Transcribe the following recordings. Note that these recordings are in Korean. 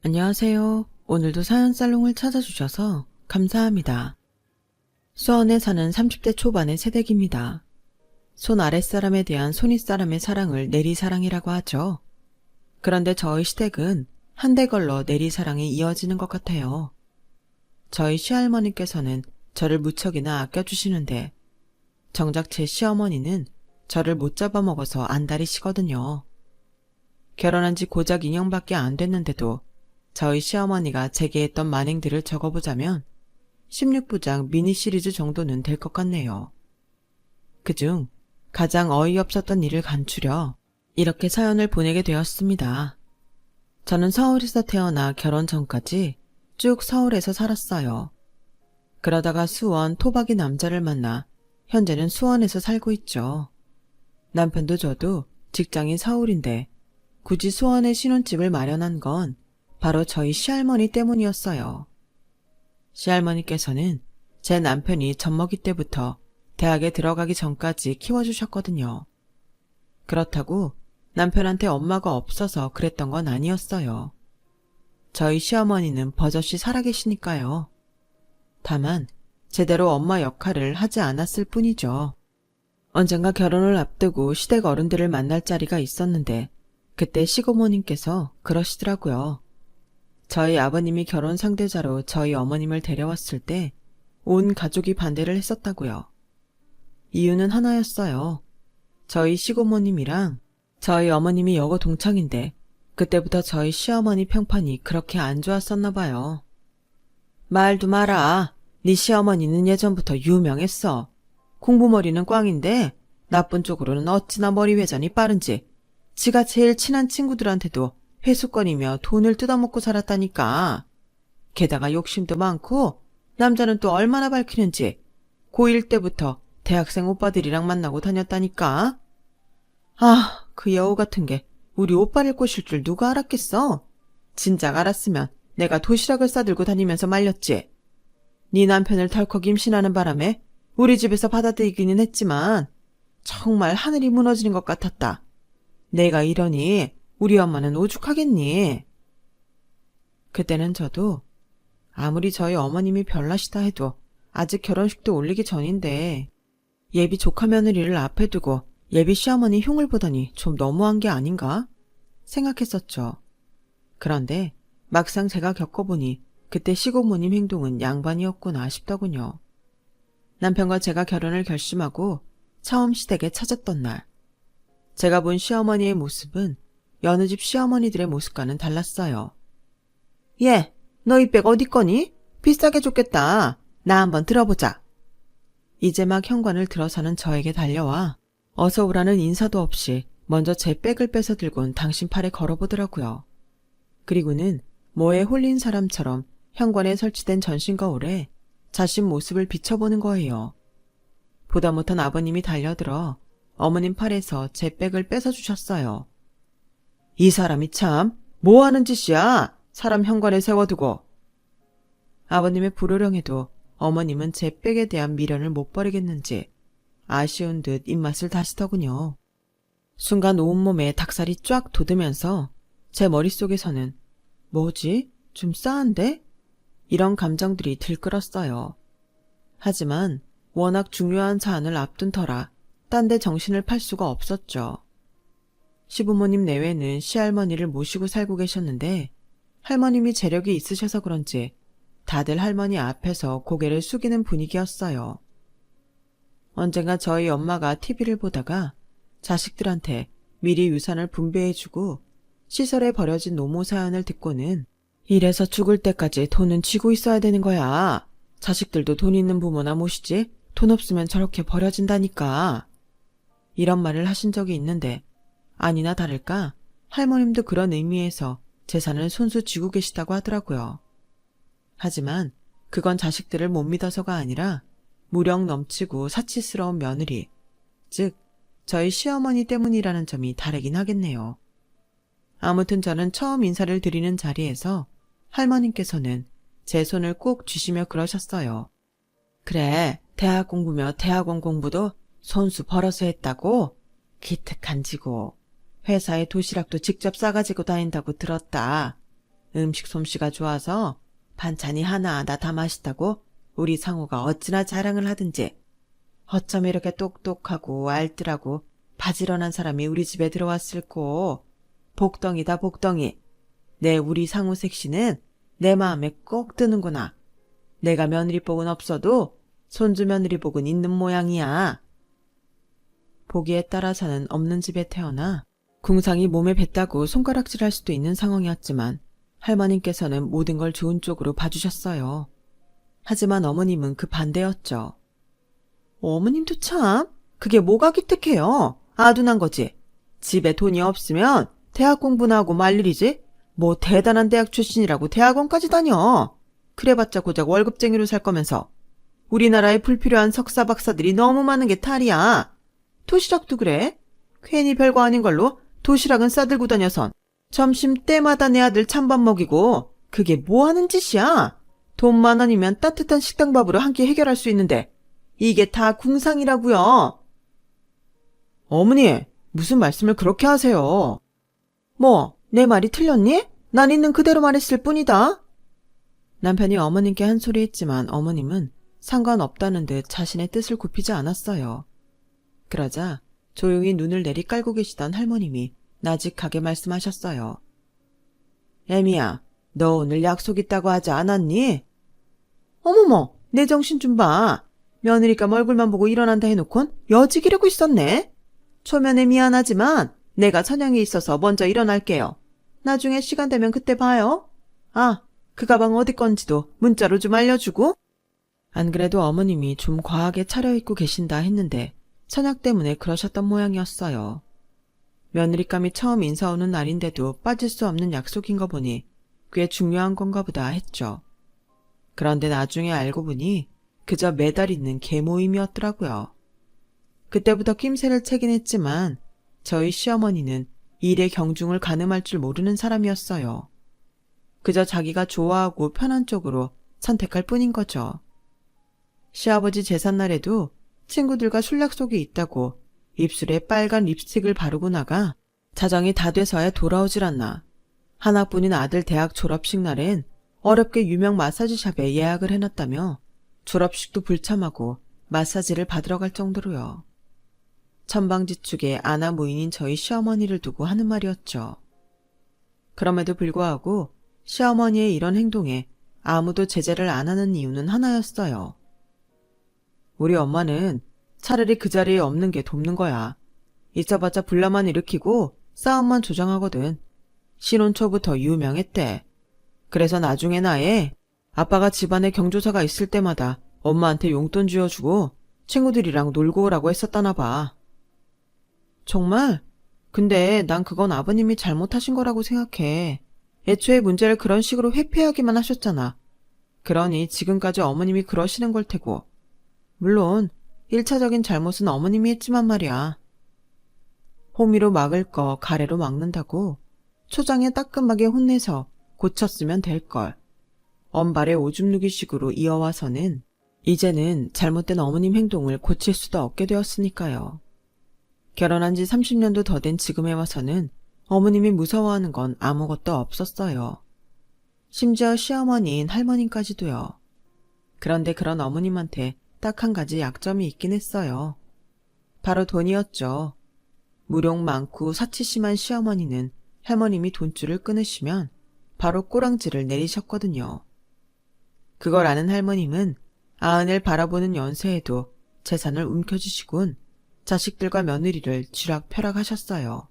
안녕하세요. 오늘도 사연살롱을 찾아주셔서 감사합니다. 수원에 사는 30대 초반의 새댁입니다. 손 아랫사람에 대한 손윗사람의 사랑을 내리사랑이라고 하죠. 그런데 저희 시댁은 한대 걸러 내리사랑이 이어지는 것 같아요. 저희 시할머니께서는 저를 무척이나 아껴주시는데 정작 제 시어머니는 저를 못 잡아먹어서 안달이시거든요. 결혼한 지 고작 2년밖에 안 됐는데도 저희 시어머니가 제게 했던 만행들을 적어보자면 16부작 미니 시리즈 정도는 될 것 같네요. 그중 가장 어이없었던 일을 간추려 이렇게 사연을 보내게 되었습니다. 저는 서울에서 태어나 결혼 전까지 쭉 서울에서 살았어요. 그러다가 수원 토박이 남자를 만나 현재는 수원에서 살고 있죠. 남편도 저도 직장이 서울인데 굳이 수원에 신혼집을 마련한 건 바로 저희 시할머니 때문이었어요. 시할머니께서는 제 남편이 젖먹이 때부터 대학에 들어가기 전까지 키워주셨거든요. 그렇다고 남편한테 엄마가 없어서 그랬던 건 아니었어요. 저희 시어머니는 버젓이 살아계시니까요. 다만 제대로 엄마 역할을 하지 않았을 뿐이죠. 언젠가 결혼을 앞두고 시댁 어른들을 만날 자리가 있었는데 그때 시고모님께서 그러시더라고요. 저희 아버님이 결혼 상대자로 저희 어머님을 데려왔을 때 온 가족이 반대를 했었다고요. 이유는 하나였어요. 저희 시고모님이랑 저희 어머님이 여고 동창인데 그때부터 저희 시어머니 평판이 그렇게 안 좋았었나 봐요. 말도 마라. 네 시어머니는 예전부터 유명했어. 공부머리는 꽝인데 나쁜 쪽으로는 어찌나 머리 회전이 빠른지 지가 제일 친한 친구들한테도 회수권이며 돈을 뜯어먹고 살았다니까. 게다가 욕심도 많고 남자는 또 얼마나 밝히는지 고1 때부터 대학생 오빠들이랑 만나고 다녔다니까. 아, 그 여우 같은 게 우리 오빠를 꼬실 줄 누가 알았겠어? 진작 알았으면 내가 도시락을 싸들고 다니면서 말렸지. 네 남편을 덜컥 임신하는 바람에 우리 집에서 받아들이기는 했지만 정말 하늘이 무너지는 것 같았다. 내가 이러니 우리 엄마는 오죽하겠니? 그때는 저도 아무리 저희 어머님이 별나시다 해도 아직 결혼식도 올리기 전인데 예비 조카 며느리를 앞에 두고 예비 시어머니 흉을 보다니 좀 너무한 게 아닌가 생각했었죠. 그런데 막상 제가 겪어보니 그때 시고모님 행동은 양반이었구나 싶더군요. 남편과 제가 결혼을 결심하고 처음 시댁에 찾았던 날, 제가 본 시어머니의 모습은 여느 집 시어머니들의 모습과는 달랐어요. 얘, 너 이 백 어디 거니? 비싸게 줬겠다. 나 한번 들어보자. 이제 막 현관을 들어서는 저에게 달려와 어서 오라는 인사도 없이 먼저 제 백을 뺏어 들곤 당신 팔에 걸어보더라고요. 그리고는 뭐에 홀린 사람처럼 현관에 설치된 전신 거울에 자신 모습을 비춰보는 거예요. 보다 못한 아버님이 달려들어 어머님 팔에서 제 백을 뺏어주셨어요. 이 사람이 참 뭐하는 짓이야? 사람 현관에 세워두고. 아버님의 불호령에도 어머님은 제 백에 대한 미련을 못 버리겠는지 아쉬운 듯 입맛을 다시더군요. 순간 온몸에 닭살이 쫙 돋으면서 제 머릿속에서는 뭐지? 좀 싸한데? 이런 감정들이 들끓었어요. 하지만 워낙 중요한 사안을 앞둔 터라 딴 데 정신을 팔 수가 없었죠. 시부모님 내외는 시할머니를 모시고 살고 계셨는데 할머님이 재력이 있으셔서 그런지 다들 할머니 앞에서 고개를 숙이는 분위기였어요. 언젠가 저희 엄마가 TV를 보다가 자식들한테 미리 유산을 분배해주고 시설에 버려진 노모 사연을 듣고는 이래서 죽을 때까지 돈은 쥐고 있어야 되는 거야. 자식들도 돈 있는 부모나 모시지 돈 없으면 저렇게 버려진다니까. 이런 말을 하신 적이 있는데 아니나 다를까 할머님도 그런 의미에서 재산을 손수 쥐고 계시다고 하더라고요. 하지만 그건 자식들을 못 믿어서가 아니라 무력 넘치고 사치스러운 며느리, 즉 저희 시어머니 때문이라는 점이 다르긴 하겠네요. 아무튼 저는 처음 인사를 드리는 자리에서 할머님께서는 제 손을 꼭 쥐시며 그러셨어요. 그래, 대학 공부며 대학원 공부도 손수 벌어서 했다고? 기특한지고. 회사에 도시락도 직접 싸가지고 다닌다고 들었다. 음식 솜씨가 좋아서 반찬이 하나하나 다 맛있다고 우리 상우가 어찌나 자랑을 하든지. 어쩜 이렇게 똑똑하고 알뜰하고 바지런한 사람이 우리 집에 들어왔을꼬. 복덩이다 복덩이. 내 우리 상우 색시는 내 마음에 꼭 드는구나. 내가 며느리복은 없어도 손주 며느리복은 있는 모양이야. 보기에 따라서는 없는 집에 태어나 궁상이 몸에 뱄다고 손가락질할 수도 있는 상황이었지만 할머님께서는 모든 걸 좋은 쪽으로 봐주셨어요. 하지만 어머님은 그 반대였죠. 어머님도 참, 그게 뭐가 기특해요. 아둔한 거지. 집에 돈이 없으면 대학 공부나 하고 말 일이지. 뭐 대단한 대학 출신이라고 대학원까지 다녀. 그래봤자 고작 월급쟁이로 살 거면서. 우리나라에 불필요한 석사 박사들이 너무 많은 게 탈이야. 도시락도 그래. 괜히 별거 아닌 걸로 도시락은 싸들고 다녀선 점심 때마다 내 아들 찬밥 먹이고. 그게 뭐 하는 짓이야. 돈만 원이면 따뜻한 식당밥으로 한 끼 해결할 수 있는데 이게 다 궁상이라고요. 어머니, 무슨 말씀을 그렇게 하세요. 뭐, 내 말이 틀렸니? 난 있는 그대로 말했을 뿐이다. 남편이 어머님께 한 소리 했지만 어머님은 상관없다는 듯 자신의 뜻을 굽히지 않았어요. 그러자 조용히 눈을 내리깔고 계시던 할머님이 나직하게 말씀하셨어요. 애미야, 너 오늘 약속 있다고 하지 않았니? 어머머, 내 정신 좀 봐. 며느리가 얼굴만 보고 일어난다 해놓곤 여직이라고 있었네. 초면에 미안하지만 내가 선영이 있어서 먼저 일어날게요. 나중에 시간 되면 그때 봐요. 아, 그 가방 어디 건지도 문자로 좀 알려주고. 안 그래도 어머님이 좀 과하게 차려입고 계신다 했는데 선약 때문에 그러셨던 모양이었어요. 며느리감이 처음 인사 오는 날인데도 빠질 수 없는 약속인 거 보니 꽤 중요한 건가 보다 했죠. 그런데 나중에 알고 보니 그저 매달 있는 개모임이었더라고요. 그때부터 낌새를 채긴 했지만 저희 시어머니는 일의 경중을 가늠할 줄 모르는 사람이었어요. 그저 자기가 좋아하고 편한 쪽으로 선택할 뿐인 거죠. 시아버지 제삿날에도 친구들과 술 약속이 있다고 입술에 빨간 립스틱을 바르고 나가 자정이 다 돼서야 돌아오질 않나. 하나뿐인 아들 대학 졸업식 날엔 어렵게 유명 마사지샵에 예약을 해놨다며 졸업식도 불참하고 마사지를 받으러 갈 정도로요. 천방지축에 아나무인인 저희 시어머니를 두고 하는 말이었죠. 그럼에도 불구하고 시어머니의 이런 행동에 아무도 제재를 안 하는 이유는 하나였어요. 우리 엄마는 차라리 그 자리에 없는 게 돕는 거야. 있어봤자 분란만 일으키고 싸움만 조장하거든. 신혼 초부터 유명했대. 그래서 나중에 나에 아빠가 집안에 경조사가 있을 때마다 엄마한테 용돈 쥐어주고 친구들이랑 놀고 오라고 했었다나 봐. 정말? 근데 난 그건 아버님이 잘못하신 거라고 생각해. 애초에 문제를 그런 식으로 회피하기만 하셨잖아. 그러니 지금까지 어머님이 그러시는 걸 테고. 물론 1차적인 잘못은 어머님이 했지만 말이야. 호미로 막을 거 가래로 막는다고 초장에 따끔하게 혼내서 고쳤으면 될걸. 언발의 오줌 누기식으로 이어와서는 이제는 잘못된 어머님 행동을 고칠 수도 없게 되었으니까요. 결혼한 지 30년도 더 된 지금에 와서는 어머님이 무서워하는 건 아무것도 없었어요. 심지어 시어머니인 할머님까지도요. 그런데 그런 어머님한테 딱 한 가지 약점이 있긴 했어요. 바로 돈이었죠. 무력 많고 사치 심한 시어머니는 할머님이 돈줄을 끊으시면 바로 꼬랑지를 내리셨거든요. 그걸 아는 할머님은 아흔을 바라보는 연세에도 재산을 움켜쥐시곤 자식들과 며느리를 쥐락펴락하셨어요.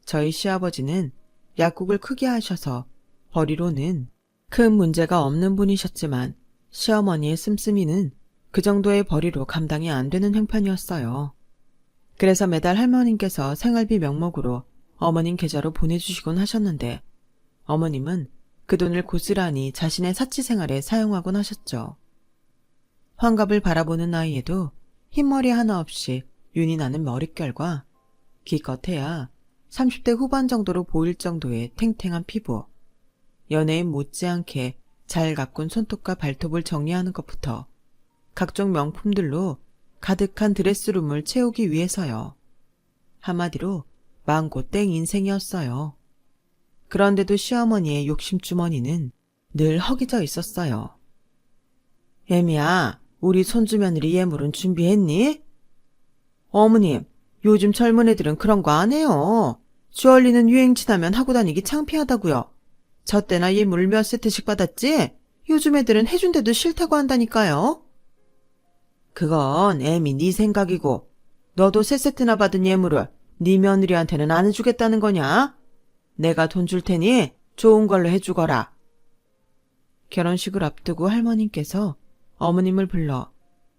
저희 시아버지는 약국을 크게 하셔서 벌이로는 큰 문제가 없는 분이셨지만 시어머니의 씀씀이는 그 정도의 벌이로 감당이 안 되는 형편이었어요. 그래서 매달 할머님께서 생활비 명목으로 어머님 계좌로 보내주시곤 하셨는데 어머님은 그 돈을 고스란히 자신의 사치 생활에 사용하곤 하셨죠. 환갑을 바라보는 나이에도 흰머리 하나 없이 윤이 나는 머릿결과 기껏해야 30대 후반 정도로 보일 정도의 탱탱한 피부, 연예인 못지않게 잘 가꾼 손톱과 발톱을 정리하는 것부터 각종 명품들로 가득한 드레스룸을 채우기 위해서요. 한마디로 망고 땡 인생이었어요. 그런데도 시어머니의 욕심주머니는 늘 허기져 있었어요. 애미야, 우리 손주 며느리 예물은 준비했니? 어머님, 요즘 젊은 애들은 그런 거 안 해요. 주얼리는 유행 지나면 하고 다니기 창피하다고요. 저 때나 예물 몇 세트씩 받았지? 요즘 애들은 해준데도 싫다고 한다니까요. 그건 애미 네 생각이고, 너도 3세트나 받은 예물을 네 며느리한테는 안 해주겠다는 거냐? 내가 돈 줄 테니 좋은 걸로 해주거라. 결혼식을 앞두고 할머님께서 어머님을 불러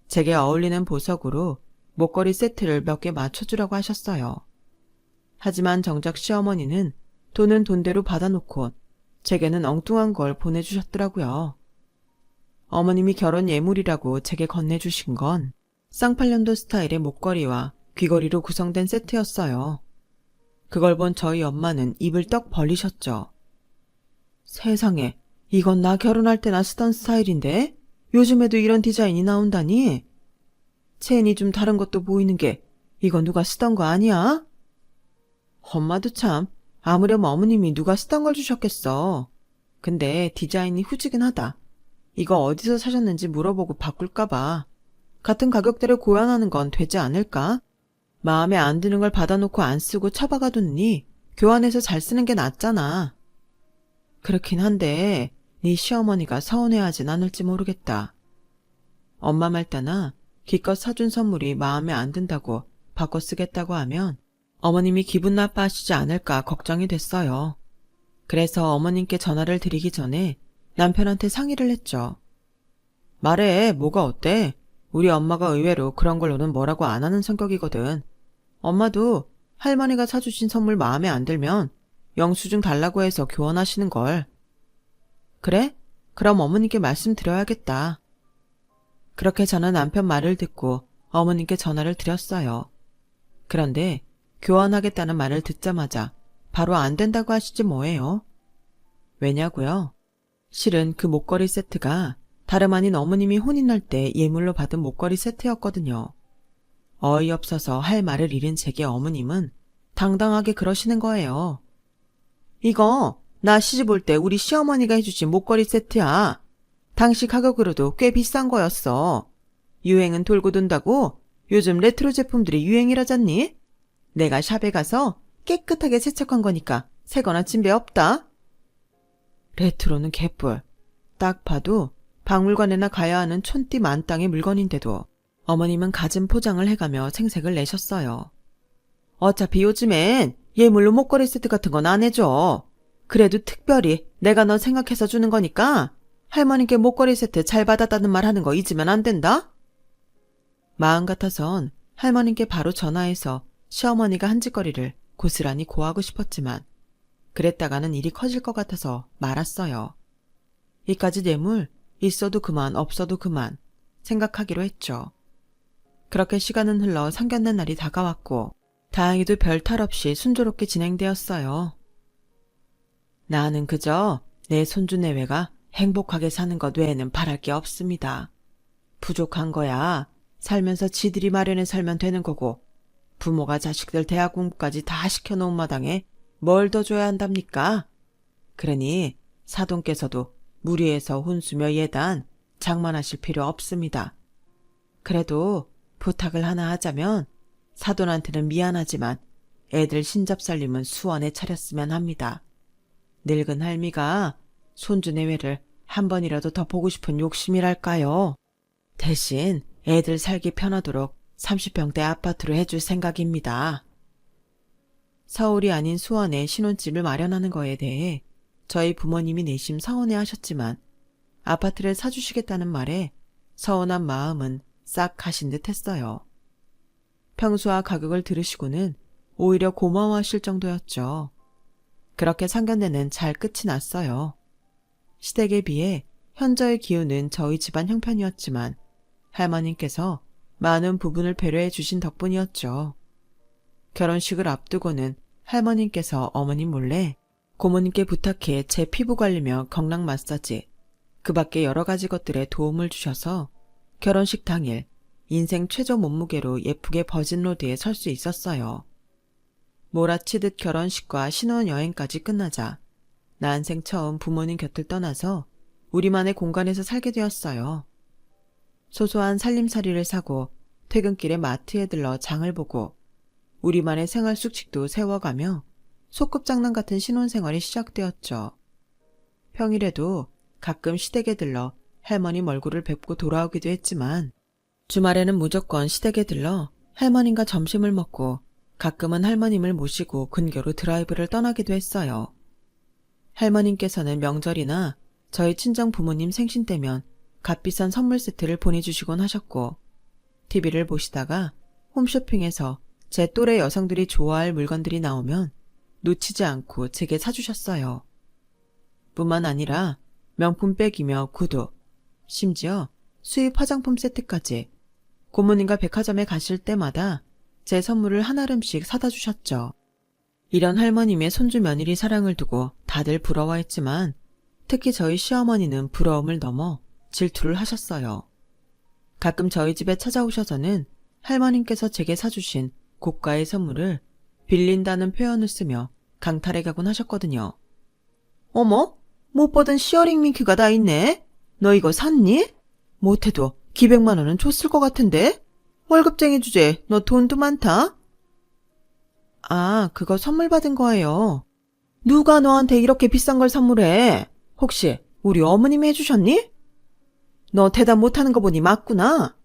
제게 어울리는 보석으로 목걸이 세트를 몇 개 맞춰주라고 하셨어요. 하지만 정작 시어머니는 돈은 돈대로 받아놓고 제게는 엉뚱한 걸 보내주셨더라고요. 어머님이 결혼 예물이라고 제게 건네주신 건 쌍팔년도 스타일의 목걸이와 귀걸이로 구성된 세트였어요. 그걸 본 저희 엄마는 입을 떡 벌리셨죠. 세상에, 이건 나 결혼할 때나 쓰던 스타일인데 요즘에도 이런 디자인이 나온다니? 체인이 좀 다른 것도 보이는 게 이거 누가 쓰던 거 아니야? 엄마도 참, 아무렴 어머님이 누가 쓰던 걸 주셨겠어. 근데 디자인이 후지긴 하다. 이거 어디서 사셨는지 물어보고 바꿀까봐. 같은 가격대를 고안하는 건 되지 않을까? 마음에 안 드는 걸 받아놓고 안 쓰고 처박아뒀니 교환해서 잘 쓰는 게 낫잖아. 그렇긴 한데 네 시어머니가 서운해하진 않을지 모르겠다. 엄마 말 따나 기껏 사준 선물이 마음에 안 든다고 바꿔 쓰겠다고 하면 어머님이 기분 나빠하시지 않을까 걱정이 됐어요. 그래서 어머님께 전화를 드리기 전에 남편한테 상의를 했죠. 말해, 뭐가 어때? 우리 엄마가 의외로 그런 걸로는 뭐라고 안 하는 성격이거든. 엄마도 할머니가 사주신 선물 마음에 안 들면 영수증 달라고 해서 교환하시는걸. 그래? 그럼 어머님께 말씀드려야겠다. 그렇게 저는 남편 말을 듣고 어머님께 전화를 드렸어요. 그런데 교환하겠다는 말을 듣자마자 바로 안 된다고 하시지 뭐예요. 왜냐고요? 실은 그 목걸이 세트가 다름 아닌 어머님이 혼인할 때 예물로 받은 목걸이 세트였거든요. 어이없어서 할 말을 잃은 제게 어머님은 당당하게 그러시는 거예요. 이거 나 시집 올 때 우리 시어머니가 해주신 목걸이 세트야. 당시 가격으로도 꽤 비싼 거였어. 유행은 돌고 돈다고 요즘 레트로 제품들이 유행이라잖니? 내가 샵에 가서 깨끗하게 세척한 거니까 새거나 진배 없다. 레트로는 개뿔. 딱 봐도 박물관에나 가야 하는 촌띠 만땅의 물건인데도 어머님은 갖은 포장을 해가며 생색을 내셨어요. 어차피 요즘엔 예물로 목걸이 세트 같은 건 안 해줘. 그래도 특별히 내가 너 생각해서 주는 거니까 할머니께 목걸이 세트 잘 받았다는 말 하는 거 잊으면 안 된다. 마음 같아선 할머니께 바로 전화해서 시어머니가 한 짓거리를 고스란히 고하고 싶었지만 그랬다가는 일이 커질 것 같아서 말았어요. 이까지 뇌물 있어도 그만 없어도 그만 생각하기로 했죠. 그렇게 시간은 흘러 상견례 날이 다가왔고 다행히도 별 탈 없이 순조롭게 진행되었어요. 나는 그저 내 손주 내외가 행복하게 사는 것 외에는 바랄 게 없습니다. 부족한 거야 살면서 지들이 마련해 살면 되는 거고 부모가 자식들 대학 공부까지 다 시켜놓은 마당에 뭘 더 줘야 한답니까? 그러니 사돈께서도 무리해서 혼수며 예단 장만하실 필요 없습니다. 그래도 부탁을 하나 하자면 사돈한테는 미안하지만 애들 신잡살림은 수원에 차렸으면 합니다. 늙은 할미가 손주 내외를 한 번이라도 더 보고 싶은 욕심이랄까요. 대신 애들 살기 편하도록 30평대 아파트로 해줄 생각입니다. 서울이 아닌 수원에 신혼집을 마련하는 거에 대해 저희 부모님이 내심 서운해 하셨지만 아파트를 사주시겠다는 말에 서운한 마음은 싹 가신 듯 했어요. 평수와 가격을 들으시고는 오히려 고마워하실 정도였죠. 그렇게 상견례는 잘 끝이 났어요. 시댁에 비해 현저의 기운은 저희 집안 형편이었지만 할머님께서 많은 부분을 배려해 주신 덕분이었죠. 결혼식을 앞두고는 할머님께서 어머님 몰래 고모님께 부탁해 제 피부 관리며 경락 마사지, 그 밖에 여러 가지 것들에 도움을 주셔서 결혼식 당일 인생 최저 몸무게로 예쁘게 버진로드에 설 수 있었어요. 몰아치듯 결혼식과 신혼여행까지 끝나자 난생 처음 부모님 곁을 떠나서 우리만의 공간에서 살게 되었어요. 소소한 살림살이를 사고 퇴근길에 마트에 들러 장을 보고 우리만의 생활 수칙도 세워가며 소꿉장난 같은 신혼생활이 시작되었죠. 평일에도 가끔 시댁에 들러 할머님 얼굴을 뵙고 돌아오기도 했지만 주말에는 무조건 시댁에 들러 할머님과 점심을 먹고 가끔은 할머님을 모시고 근교로 드라이브를 떠나기도 했어요. 할머님께서는 명절이나 저희 친정 부모님 생신 때면 값비싼 선물 세트를 보내주시곤 하셨고 TV를 보시다가 홈쇼핑에서 제 또래 여성들이 좋아할 물건들이 나오면 놓치지 않고 제게 사주셨어요. 뿐만 아니라 명품 백이며 구두, 심지어 수입 화장품 세트까지 고모님과 백화점에 가실 때마다 제 선물을 한아름씩 사다 주셨죠. 이런 할머님의 손주 며느리 사랑을 두고 다들 부러워했지만 특히 저희 시어머니는 부러움을 넘어 질투를 하셨어요. 가끔 저희 집에 찾아오셔서는 할머님께서 제게 사주신 고가의 선물을 빌린다는 표현을 쓰며 강탈해 가곤 하셨거든요. 어머, 못 보던 시어링 밍크가 다 있네. 너 이거 샀니? 못해도 기백만 원은 줬을 것 같은데? 월급쟁이 주제에 너 돈도 많다? 아, 그거 선물 받은 거예요. 누가 너한테 이렇게 비싼 걸 선물해? 혹시 우리 어머님이 해주셨니? 너 대답 못하는 거 보니 맞구나.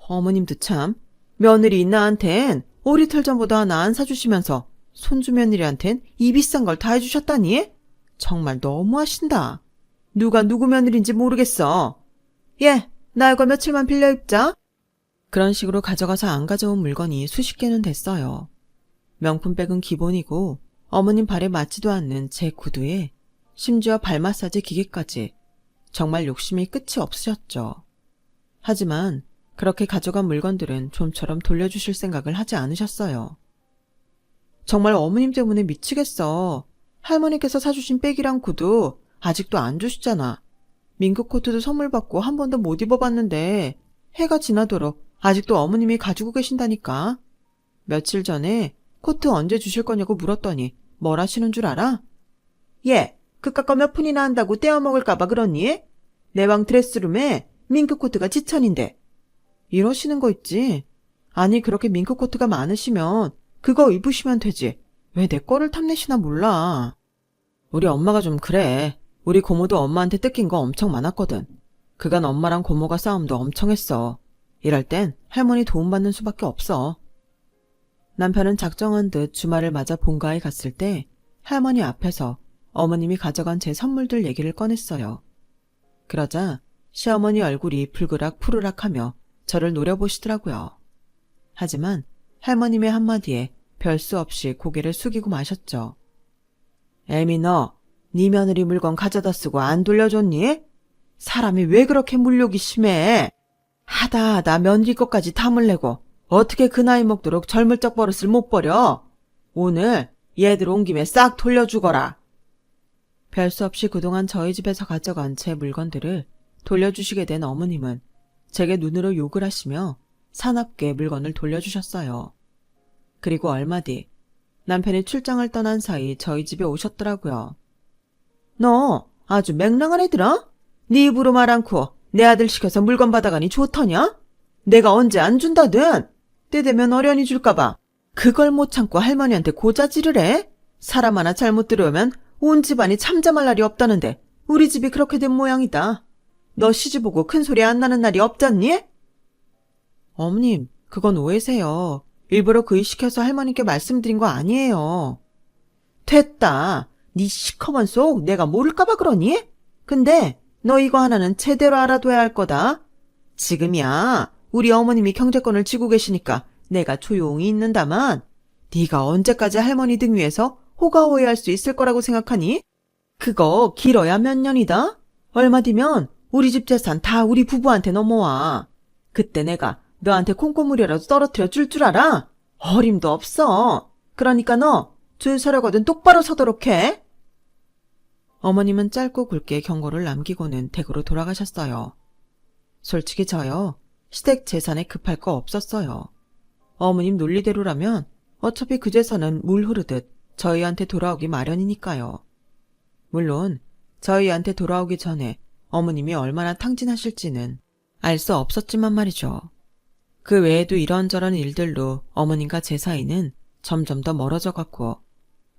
어머님도 참 며느리 나한텐 오리털 전보다 하나 안 사주시면서 손주 며느리한텐 이 비싼 걸 다 해주셨다니? 정말 너무하신다. 누가 누구 며느리인지 모르겠어. 예, 나 이거 며칠만 빌려 입자. 그런 식으로 가져가서 안 가져온 물건이 수십 개는 됐어요. 명품백은 기본이고 어머님 발에 맞지도 않는 제 구두에 심지어 발 마사지 기계까지 정말 욕심이 끝이 없으셨죠. 하지만 그렇게 가져간 물건들은 좀처럼 돌려주실 생각을 하지 않으셨어요. 정말 어머님 때문에 미치겠어. 할머니께서 사주신 백이랑 구두 아직도 안 주시잖아. 민크 코트도 선물 받고 한 번도 못 입어봤는데 해가 지나도록 아직도 어머님이 가지고 계신다니까. 며칠 전에 코트 언제 주실 거냐고 물었더니 뭘 하시는 줄 알아? 예, 그깟 거 몇 푼이나 한다고 떼어먹을까봐 그러니? 내 방 드레스룸에 민크 코트가 지천인데. 이러시는 거 있지. 아니 그렇게 민크 코트가 많으시면 그거 입으시면 되지. 왜 내 거를 탐내시나 몰라. 우리 엄마가 좀 그래. 우리 고모도 엄마한테 뜯긴 거 엄청 많았거든. 그간 엄마랑 고모가 싸움도 엄청 했어. 이럴 땐 할머니 도움받는 수밖에 없어. 남편은 작정한 듯 주말을 맞아 본가에 갔을 때 할머니 앞에서 어머님이 가져간 제 선물들 얘기를 꺼냈어요. 그러자 시어머니 얼굴이 불그락 푸르락하며 저를 노려보시더라고요. 하지만 할머님의 한마디에 별 수 없이 고개를 숙이고 마셨죠. 애미 너, 네 며느리 물건 가져다 쓰고 안 돌려줬니? 사람이 왜 그렇게 물욕이 심해? 하다 며느리 것까지 탐을 내고 어떻게 그 나이 먹도록 젊을 적 버릇을 못 버려? 오늘 얘들 온 김에 싹 돌려주거라. 별 수 없이 그동안 저희 집에서 가져간 제 물건들을 돌려주시게 된 어머님은 제게 눈으로 욕을 하시며 사납게 물건을 돌려주셨어요. 그리고 얼마 뒤 남편이 출장을 떠난 사이 저희 집에 오셨더라고요. 너 아주 맹랑한 애들아? 네 입으로 말 않고 내 아들 시켜서 물건 받아가니 좋더냐? 내가 언제 안 준다든 때 되면 어련히 줄까봐 그걸 못 참고 할머니한테 고자질을 해? 사람 하나 잘못 들어오면 온 집안이 참잠할 날이 없다는데 우리 집이 그렇게 된 모양이다. 너 시집 오고 큰 소리 안 나는 날이 없잖니? 어머님, 그건 오해세요. 일부러 그 일 시켜서 할머니께 말씀드린 거 아니에요. 됐다. 네 시커먼 속 내가 모를까봐 그러니? 근데 너 이거 하나는 제대로 알아둬야 할 거다. 지금이야 우리 어머님이 경제권을 쥐고 계시니까 내가 조용히 있는다만 네가 언제까지 할머니 등 위에서 호가호위할 수 있을 거라고 생각하니? 그거 길어야 몇 년이다? 얼마 뒤면 우리 집 재산 다 우리 부부한테 넘어와. 그때 내가 너한테 콩고물이라도 떨어뜨려 줄 줄 알아? 어림도 없어. 그러니까 너 줄 서려거든 똑바로 서도록 해. 어머님은 짧고 굵게 경고를 남기고는 댁으로 돌아가셨어요. 솔직히 저요. 시댁 재산에 급할 거 없었어요. 어머님 논리대로라면 어차피 그 재산은 물 흐르듯 저희한테 돌아오기 마련이니까요. 물론 저희한테 돌아오기 전에 어머님이 얼마나 탕진하실지는 알 수 없었지만 말이죠. 그 외에도 이런저런 일들로 어머님과 제 사이는 점점 더 멀어져 갔고,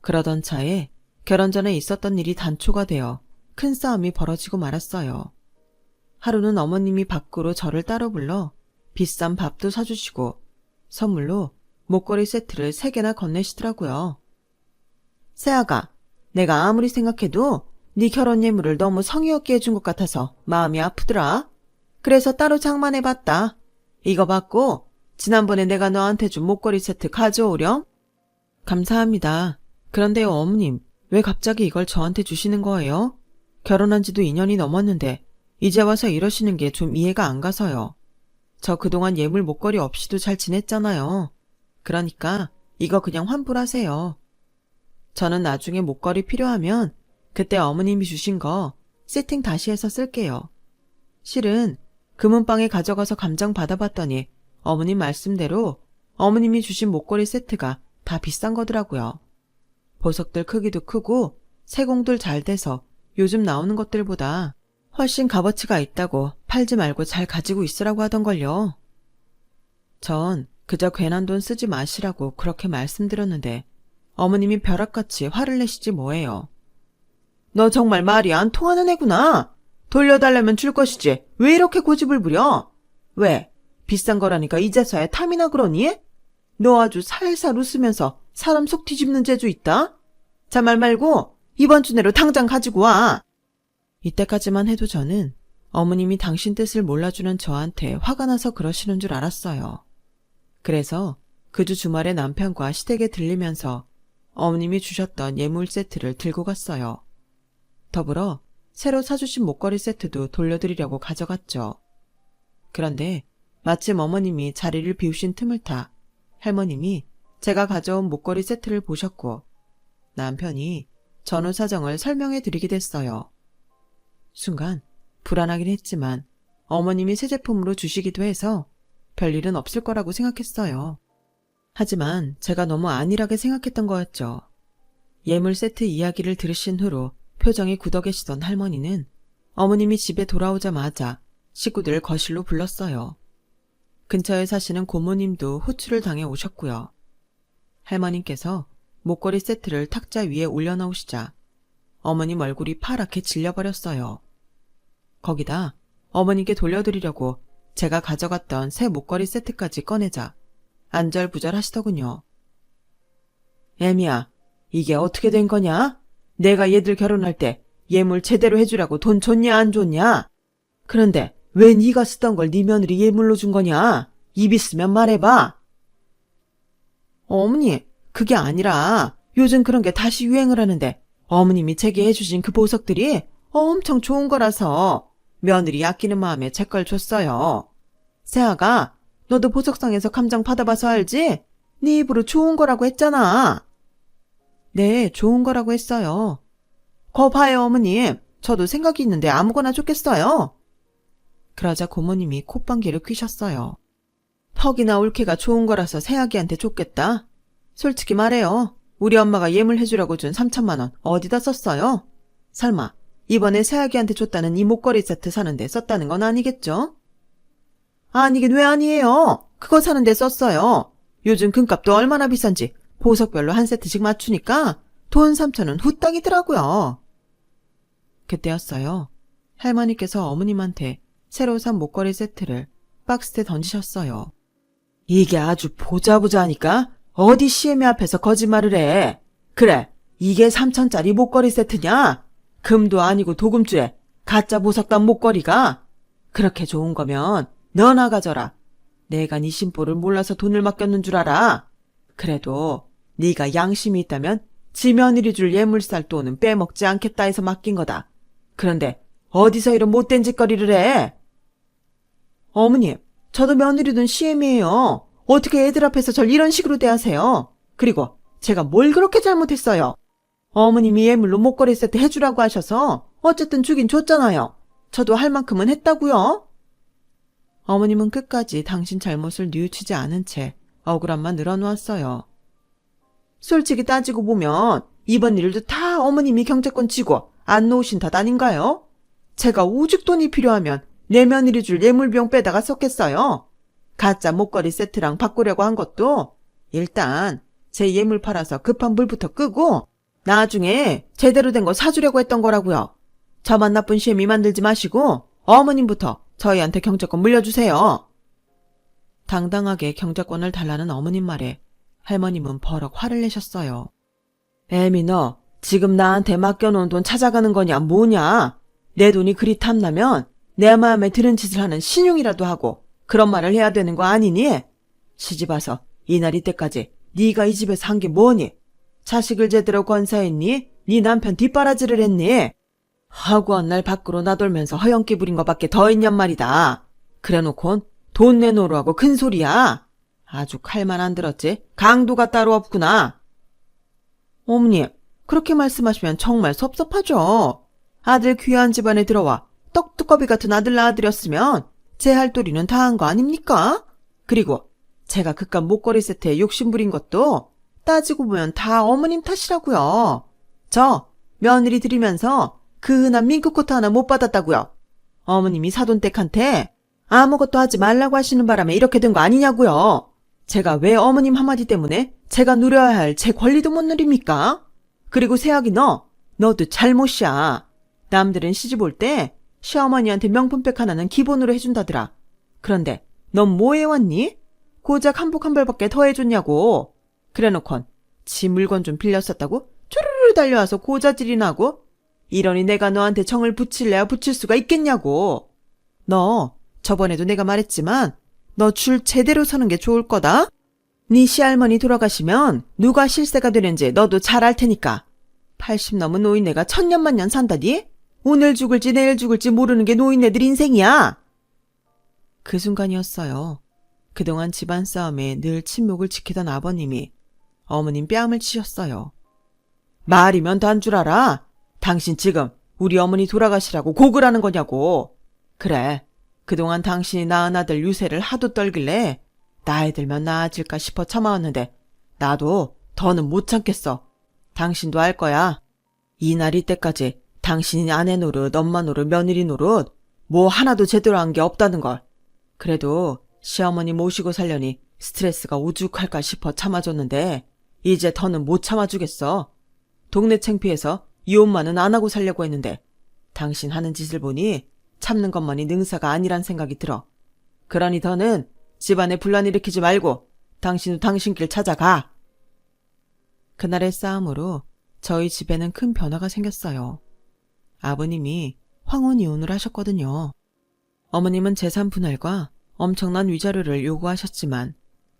그러던 차에 결혼 전에 있었던 일이 단초가 되어 큰 싸움이 벌어지고 말았어요. 하루는 어머님이 밖으로 저를 따로 불러 비싼 밥도 사주시고 선물로 목걸이 세트를 3개나 건네시더라고요. 세아가, 내가 아무리 생각해도 네 결혼 예물을 너무 성의 없게 해준 것 같아서 마음이 아프더라. 그래서 따로 장만해봤다. 이거 받고 지난번에 내가 너한테 준 목걸이 세트 가져오렴? 감사합니다. 그런데요, 어머님, 왜 갑자기 이걸 저한테 주시는 거예요? 결혼한 지도 2년이 넘었는데 이제 와서 이러시는 게 좀 이해가 안 가서요. 저 그동안 예물 목걸이 없이도 잘 지냈잖아요. 그러니까 이거 그냥 환불하세요. 저는 나중에 목걸이 필요하면 그때 어머님이 주신 거 세팅 다시 해서 쓸게요. 실은 금은방에 가져가서 감정 받아봤더니 어머님 말씀대로 어머님이 주신 목걸이 세트가 다 비싼 거더라고요. 보석들 크기도 크고 세공들 잘 돼서 요즘 나오는 것들보다 훨씬 값어치가 있다고 팔지 말고 잘 가지고 있으라고 하던걸요. 전 그저 괜한 돈 쓰지 마시라고 그렇게 말씀드렸는데 어머님이 벼락같이 화를 내시지 뭐예요. 너 정말 말이 안 통하는 애구나. 돌려달라면 줄 것이지 왜 이렇게 고집을 부려? 왜? 비싼 거라니까 이제서야 탐이나 그러니? 너 아주 살살 웃으면서 사람 속 뒤집는 재주 있다? 자, 말 말고 이번 주 내로 당장 가지고 와. 이때까지만 해도 저는 어머님이 당신 뜻을 몰라주는 저한테 화가 나서 그러시는 줄 알았어요. 그래서 그 주 주말에 남편과 시댁에 들리면서 어머님이 주셨던 예물 세트를 들고 갔어요. 더불어 새로 사주신 목걸이 세트도 돌려드리려고 가져갔죠. 그런데 마침 어머님이 자리를 비우신 틈을 타 할머님이 제가 가져온 목걸이 세트를 보셨고 남편이 전후 사정을 설명해 드리게 됐어요. 순간 불안하긴 했지만 어머님이 새 제품으로 주시기도 해서 별일은 없을 거라고 생각했어요. 하지만 제가 너무 안일하게 생각했던 거였죠. 예물 세트 이야기를 들으신 후로 표정이 굳어 계시던 할머니는 어머님이 집에 돌아오자마자 식구들을 거실로 불렀어요. 근처에 사시는 고모님도 호출을 당해 오셨고요. 할머님께서 목걸이 세트를 탁자 위에 올려놓으시자 어머님 얼굴이 파랗게 질려버렸어요. 거기다 어머님께 돌려드리려고 제가 가져갔던 새 목걸이 세트까지 꺼내자 안절부절 하시더군요. 애미야, 이게 어떻게 된 거냐? 내가 얘들 결혼할 때 예물 제대로 해주라고 돈 줬냐 안 줬냐? 그런데 왜 네가 쓰던 걸 네 며느리 예물로 준 거냐? 입 있으면 말해봐. 어머니, 그게 아니라 요즘 그런 게 다시 유행을 하는데 어머님이 제게 해주신 그 보석들이 엄청 좋은 거라서 며느리 아끼는 마음에 제 걸 줬어요. 세아가, 너도 보석상에서 감정 받아봐서 알지? 네 입으로 좋은 거라고 했잖아. 네, 좋은 거라고 했어요. 거 봐요, 어머님. 저도 생각이 있는데 아무거나 줬겠어요. 그러자 고모님이 콧방귀를 뀌셨어요. 턱이나 올케가 좋은 거라서 새아기한테 줬겠다. 솔직히 말해요. 우리 엄마가 예물 해주라고 준 3천만 원 어디다 썼어요? 설마 이번에 새아기한테 줬다는 이 목걸이 세트 사는데 썼다는 건 아니겠죠? 아니긴 왜 아니에요. 그거 사는데 썼어요. 요즘 금값도 얼마나 비싼지 보석별로 한 세트씩 맞추니까 돈 3천원 후딱이더라고요. 그때였어요. 할머니께서 어머님한테 새로 산 목걸이 세트를 박스에 던지셨어요. 이게 아주 보자보자하니까 어디 시애미 앞에서 거짓말을 해. 그래, 이게 3천짜리 목걸이 세트냐? 금도 아니고 도금줄에 가짜 보석단 목걸이가? 그렇게 좋은 거면 너나 가져라. 내가 네 심보를 몰라서 돈을 맡겼는 줄 알아. 그래도 네가 양심이 있다면 지 며느리 줄 예물살 돈은 빼먹지 않겠다 해서 맡긴 거다. 그런데 어디서 이런 못된 짓거리를 해? 어머님, 저도 며느리 둔 시애미예요. 어떻게 애들 앞에서 절 이런 식으로 대하세요? 그리고 제가 뭘 그렇게 잘못했어요? 어머님이 예물로 목걸이 세트 해주라고 하셔서 어쨌든 주긴 줬잖아요. 저도 할 만큼은 했다고요. 어머님은 끝까지 당신 잘못을 뉘우치지 않은 채 억울함만 늘어놓았어요. 솔직히 따지고 보면 이번 일도 다 어머님이 경제권 쥐고 안 놓으신 탓 아닌가요? 제가 오죽 돈이 필요하면 내 며느리 줄 예물비용 빼다가 썼겠어요. 가짜 목걸이 세트랑 바꾸려고 한 것도 일단 제 예물 팔아서 급한 불부터 끄고 나중에 제대로 된 거 사주려고 했던 거라고요. 저만 나쁜 시애미 만들지 마시고 어머님부터 저희한테 경제권 물려주세요. 당당하게 경제권을 달라는 어머님 말에 할머님은 버럭 화를 내셨어요. 애미 너 지금 나한테 맡겨놓은 돈 찾아가는 거냐 뭐냐. 내 돈이 그리 탐나면 내 마음에 드는 짓을 하는 신용이라도 하고 그런 말을 해야 되는 거 아니니? 시집 와서 이날 이때까지 네가 이 집에서 한 게 뭐니? 자식을 제대로 건사했니? 네 남편 뒷바라지를 했니? 하고한 날 밖으로 나돌면서 허영기 부린 거밖에 더 있냔 말이다. 그래놓곤 돈 내놓으라고 큰 소리야. 아주 칼만 안 들었지? 강도가 따로 없구나. 어머니, 그렇게 말씀하시면 정말 섭섭하죠. 아들 귀한 집안에 들어와 떡두꺼비 같은 아들 낳아드렸으면 제 할 도리는 다 한 거 아닙니까? 그리고 제가 그깟 목걸이 세트에 욕심 부린 것도 따지고 보면 다 어머님 탓이라고요. 저 며느리 들이면서 그 흔한 밍크코트 하나 못 받았다고요. 어머님이 사돈댁한테 아무것도 하지 말라고 하시는 바람에 이렇게 된 거 아니냐고요. 제가 왜 어머님 한마디 때문에 제가 누려야 할 제 권리도 못 누립니까? 그리고 새아기 너도 잘못이야. 남들은 시집 올 때 시어머니한테 명품백 하나는 기본으로 해준다더라. 그런데 넌 뭐 해왔니? 고작 한복 한 벌밖에 더 해줬냐고. 그래놓곤 지 물건 좀 빌렸었다고 쭈르르 달려와서 고자질이나 하고 이러니 내가 너한테 정을 붙일래야 붙일 수가 있겠냐고. 너 저번에도 내가 말했지만 너 줄 제대로 서는 게 좋을 거다. 네 시할머니 돌아가시면 누가 실세가 되는지 너도 잘 알 테니까. 80 넘은 노인네가 천년만년 산다니? 오늘 죽을지 내일 죽을지 모르는 게 노인네들 인생이야. 그 순간이었어요. 그동안 집안 싸움에 늘 침묵을 지키던 아버님이 어머님 뺨을 치셨어요. 말이면 단 줄 알아? 당신 지금 우리 어머니 돌아가시라고 곡을 하는 거냐고. 그래, 그동안 당신이 낳은 아들 유세를 하도 떨길래 나이 들면 나아질까 싶어 참아왔는데 나도 더는 못 참겠어. 당신도 알 거야. 이날 이때까지 당신이 아내 노릇, 엄마 노릇, 며느리 노릇 뭐 하나도 제대로 한 게 없다는 걸. 그래도 시어머니 모시고 살려니 스트레스가 오죽할까 싶어 참아줬는데 이제 더는 못 참아주겠어. 동네 창피해서 이혼만은 안 하고 살려고 했는데 당신 하는 짓을 보니 참는 것만이 능사가 아니란 생각이 들어. 그러니 더는 집안에 분란 일으키지 말고 당신도 당신 길 찾아가. 그날의 싸움으로 저희 집에는 큰 변화가 생겼어요. 아버님이 황혼 이혼을 하셨거든요. 어머님은 재산 분할과 엄청난 위자료를 요구하셨지만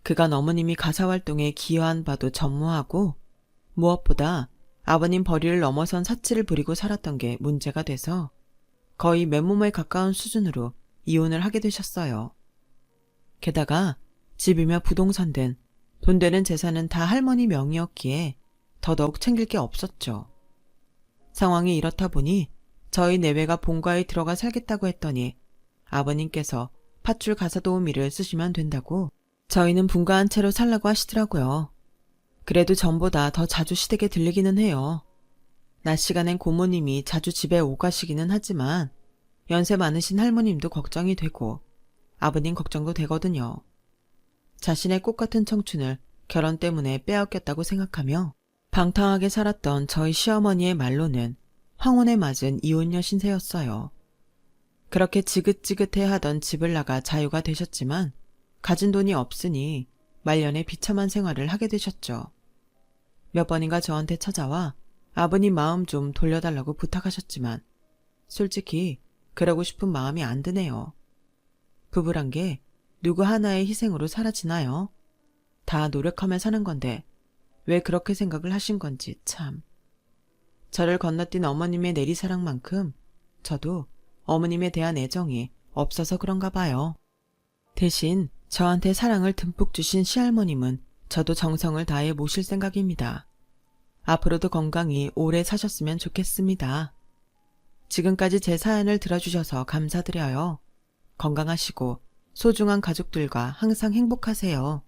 그간 어머님이 가사활동에 기여한 바도 전무하고 무엇보다 아버님 벌이를 넘어선 사치를 부리고 살았던 게 문제가 돼서 거의 맨몸에 가까운 수준으로 이혼을 하게 되셨어요. 게다가 집이며 부동산 등 돈 되는 재산은 다 할머니 명의였기에 더더욱 챙길 게 없었죠. 상황이 이렇다 보니 저희 내외가 본가에 들어가 살겠다고 했더니 아버님께서 팥줄 가사도우미를 쓰시면 된다고 저희는 분가한 채로 살라고 하시더라고요. 그래도 전보다 더 자주 시댁에 들리기는 해요. 낮 시간엔 고모님이 자주 집에 오가시기는 하지만 연세 많으신 할머님도 걱정이 되고 아버님 걱정도 되거든요. 자신의 꽃같은 청춘을 결혼 때문에 빼앗겼다고 생각하며 방탕하게 살았던 저희 시어머니의 말로는 황혼에 맞은 이혼녀 신세였어요. 그렇게 지긋지긋해하던 집을 나가 자유가 되셨지만 가진 돈이 없으니 말년에 비참한 생활을 하게 되셨죠. 몇 번인가 저한테 찾아와 아버님 마음 좀 돌려달라고 부탁하셨지만 솔직히 그러고 싶은 마음이 안 드네요. 부부란 게 누구 하나의 희생으로 사라지나요? 다 노력하며 사는 건데 왜 그렇게 생각을 하신 건지 참. 저를 건너뛴 어머님의 내리사랑만큼 저도 어머님에 대한 애정이 없어서 그런가 봐요. 대신 저한테 사랑을 듬뿍 주신 시할머님은 저도 정성을 다해 모실 생각입니다. 앞으로도 건강히 오래 사셨으면 좋겠습니다. 지금까지 제 사연을 들어주셔서 감사드려요. 건강하시고 소중한 가족들과 항상 행복하세요.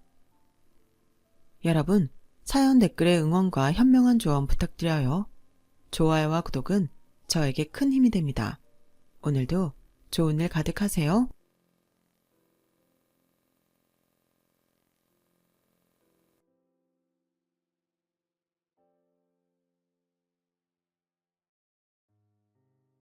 여러분, 사연 댓글에 응원과 현명한 조언 부탁드려요. 좋아요와 구독은 저에게 큰 힘이 됩니다. 오늘도 좋은 일 가득하세요.